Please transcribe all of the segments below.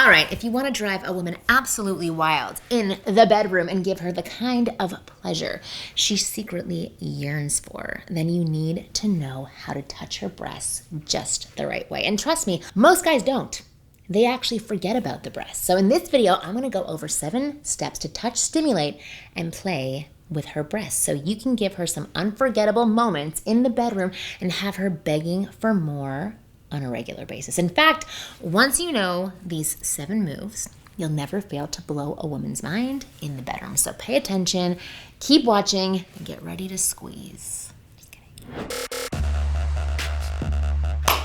All right, if you want to drive a woman absolutely wild in the bedroom and give her the kind of pleasure she secretly yearns for, then you need to know how to touch her breasts just the right way. And trust me, most guys don't. They actually forget about the breasts. So in this video, I'm going to go over 7 steps to touch, stimulate, and play with her breasts so you can give her some unforgettable moments in the bedroom and have her begging for more on a regular basis. In fact, once you know these 7 moves, you'll never fail to blow a woman's mind in the bedroom. So pay attention, keep watching, and get ready to squeeze. Just kidding.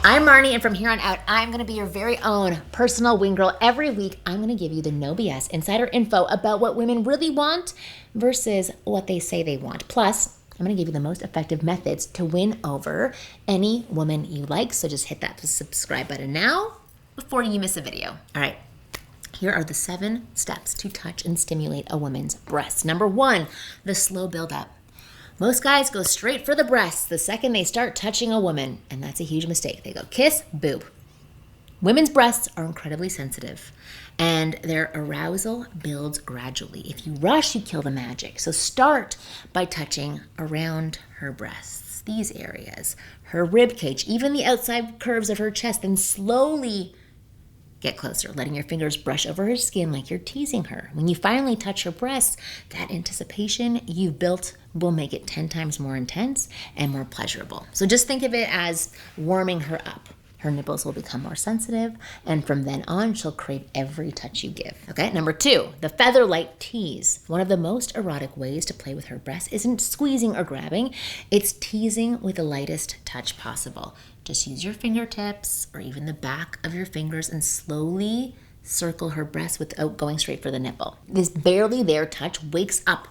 I'm Marni, and from here on out, I'm gonna be your very own personal wing girl. Every week, I'm gonna give you the no BS insider info about what women really want versus what they say they want. Plus, I'm gonna give you the most effective methods to win over any woman you like. So just hit that subscribe button now before you miss a video. All right, here are the 7 steps to touch and stimulate a woman's breasts. Number 1, the slow build up. Most guys go straight for the breasts the second they start touching a woman, and that's a huge mistake. They go kiss, boob. Women's breasts are incredibly sensitive, and their arousal builds gradually. If you rush, you kill the magic. So start by touching around her breasts, these areas, her rib cage, even the outside curves of her chest, then slowly get closer, letting your fingers brush over her skin like you're teasing her. When you finally touch her breasts, that anticipation you've built will make it 10 times more intense and more pleasurable. So just think of it as warming her up. Her nipples will become more sensitive, and from then on, she'll crave every touch you give. Okay, number 2, the featherlight tease. One of the most erotic ways to play with her breasts isn't squeezing or grabbing, it's teasing with the lightest touch possible. Just use your fingertips or even the back of your fingers and slowly circle her breasts without going straight for the nipple. This barely there touch wakes up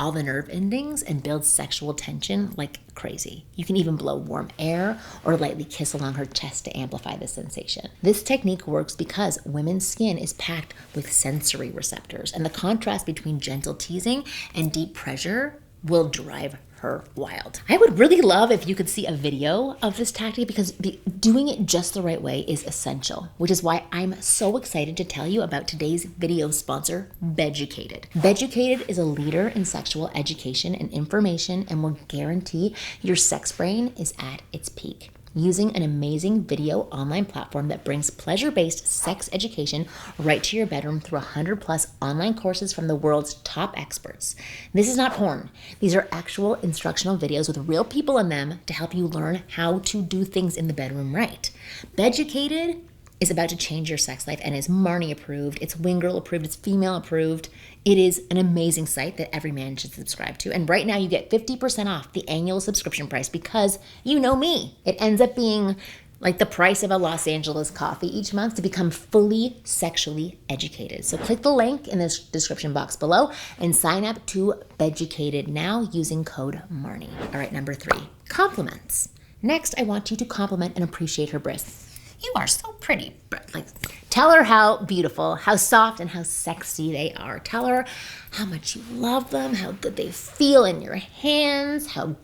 all the nerve endings and builds sexual tension like crazy. You can even blow warm air or lightly kiss along her chest to amplify the sensation. This technique works because women's skin is packed with sensory receptors, and the contrast between gentle teasing and deep pressure will drive her wild. I would really love if you could see a video of this tactic because doing it just the right way is essential, which is why I'm so excited to tell you about today's video sponsor, Beducated. Beducated is a leader in sexual education and information and will guarantee your sex brain is at its peak. Using an amazing video online platform that brings pleasure-based sex education right to your bedroom through 100+ online courses from the world's top experts. This is not porn. These are actual instructional videos with real people in them to help you learn how to do things in the bedroom right. Beducated is about to change your sex life and is Marni approved, it's wing girl approved, it's female approved. It is an amazing site that every man should subscribe to. And right now you get 50% off the annual subscription price because you know me. It ends up being like the price of a Los Angeles coffee each month to become fully sexually educated. So click the link in the description box below and sign up to Beducated now using code Marni. All right, number 3, compliments. Next, I want you to compliment and appreciate her breasts. You are so pretty. Like, tell her how beautiful, how soft, and how sexy they are. Tell her how much you love them, how good they feel in your hands, how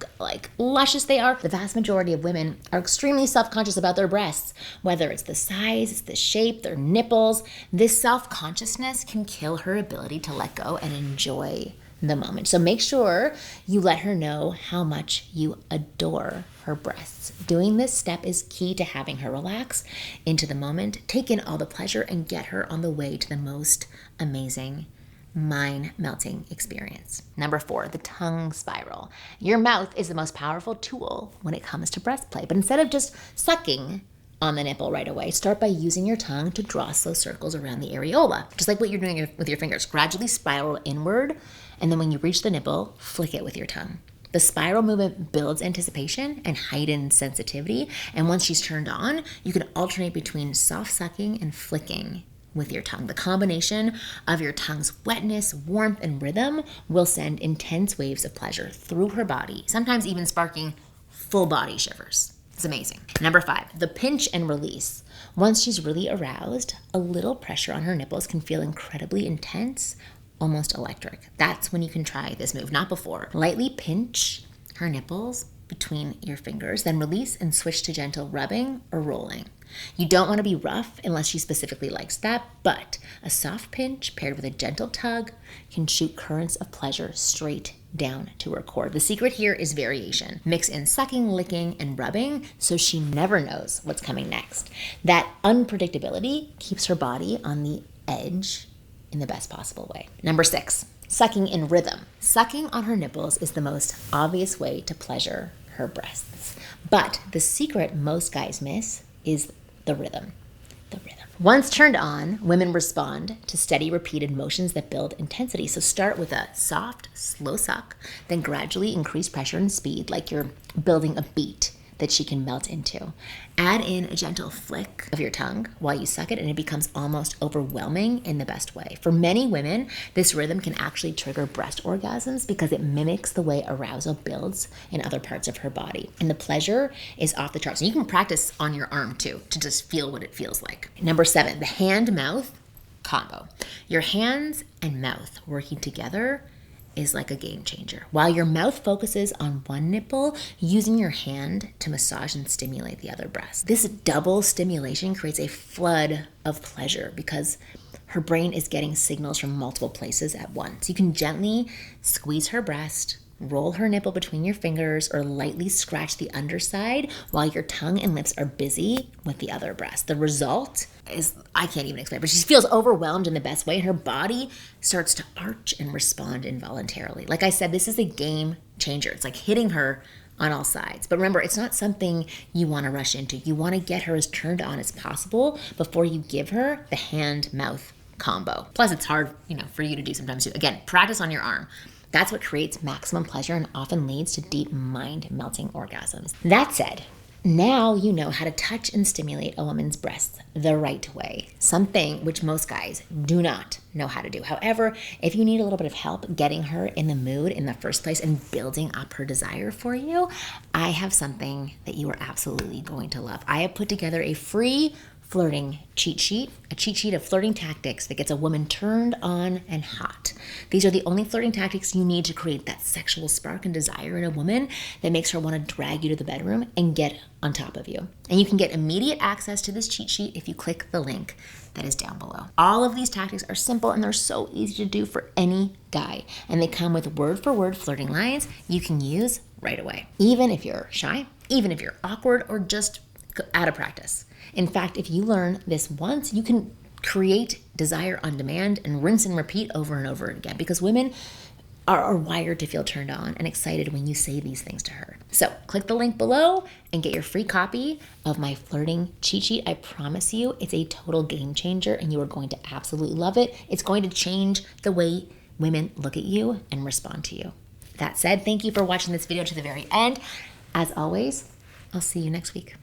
luscious they are. The vast majority of women are extremely self-conscious about their breasts, whether it's the size, it's the shape, their nipples. This self-consciousness can kill her ability to let go and enjoy the moment. So make sure you let her know how much you adore her breasts. Doing this step is key to having her relax into the moment, take in all the pleasure, and get her on the way to the most amazing, mind-melting experience. Number 4, the tongue spiral. Your mouth is the most powerful tool when it comes to breast play, but instead of just sucking on the nipple right away, start by using your tongue to draw slow circles around the areola, just like what you're doing with your fingers. Gradually spiral inward, and then when you reach the nipple, flick it with your tongue. The spiral movement builds anticipation and heightens sensitivity, and once she's turned on, you can alternate between soft sucking and flicking with your tongue. The combination of your tongue's wetness, warmth, and rhythm will send intense waves of pleasure through her body, sometimes even sparking full body shivers. It's amazing. Number 5, the pinch and release. Once she's really aroused, a little pressure on her nipples can feel incredibly intense, almost electric. That's when you can try this move, not before. Lightly pinch her nipples, between your fingers, then release and switch to gentle rubbing or rolling. You don't want to be rough unless she specifically likes that, but a soft pinch paired with a gentle tug can shoot currents of pleasure straight down to her core. The secret here is variation. Mix in sucking, licking, and rubbing so she never knows what's coming next. That unpredictability keeps her body on the edge in the best possible way. Number 6, sucking in rhythm. Sucking on her nipples is the most obvious way to pleasure her breasts. But the secret most guys miss is the rhythm. Once turned on, women respond to steady, repeated motions that build intensity. So start with a soft, slow suck, then gradually increase pressure and speed like you're building a beat that she can melt into. Add in a gentle flick of your tongue while you suck it, and it becomes almost overwhelming in the best way. For many women, this rhythm can actually trigger breast orgasms because it mimics the way arousal builds in other parts of her body. And the pleasure is off the charts. And you can practice on your arm too to just feel what it feels like. Number 7, the hand-mouth combo. Your hands and mouth working together is like a game changer. While your mouth focuses on one nipple, using your hand to massage and stimulate the other breast. This double stimulation creates a flood of pleasure because her brain is getting signals from multiple places at once. You can gently squeeze her breast, roll her nipple between your fingers, or lightly scratch the underside while your tongue and lips are busy with the other breast. The result is, I can't even explain, but she feels overwhelmed in the best way. Her body starts to arch and respond involuntarily. Like I said, this is a game changer. It's like hitting her on all sides. But remember, it's not something you want to rush into. You want to get her as turned on as possible before you give her the hand-mouth combo. Plus, it's hard, for you to do sometimes too. Again, practice on your arm. That's what creates maximum pleasure and often leads to deep mind-melting orgasms. That said, now you know how to touch and stimulate a woman's breasts the right way, something which most guys do not know how to do. However, if you need a little bit of help getting her in the mood in the first place and building up her desire for you, I have something that you are absolutely going to love. I have put together a free flirting cheat sheet, a cheat sheet of flirting tactics that gets a woman turned on and hot. These are the only flirting tactics you need to create that sexual spark and desire in a woman that makes her want to drag you to the bedroom and get on top of you. And you can get immediate access to this cheat sheet if you click the link that is down below. All of these tactics are simple and they're so easy to do for any guy. And they come with word-for-word flirting lines you can use right away. Even if you're shy, even if you're awkward, or just out of practice. In fact, if you learn this once, you can create desire on demand and rinse and repeat over and over again, because women are wired to feel turned on and excited when you say these things to her. So click the link below and get your free copy of my flirting cheat sheet. I promise you it's a total game changer and you are going to absolutely love it. It's going to change the way women look at you and respond to you. That said, thank you for watching this video to the very end. As always, I'll see you next week.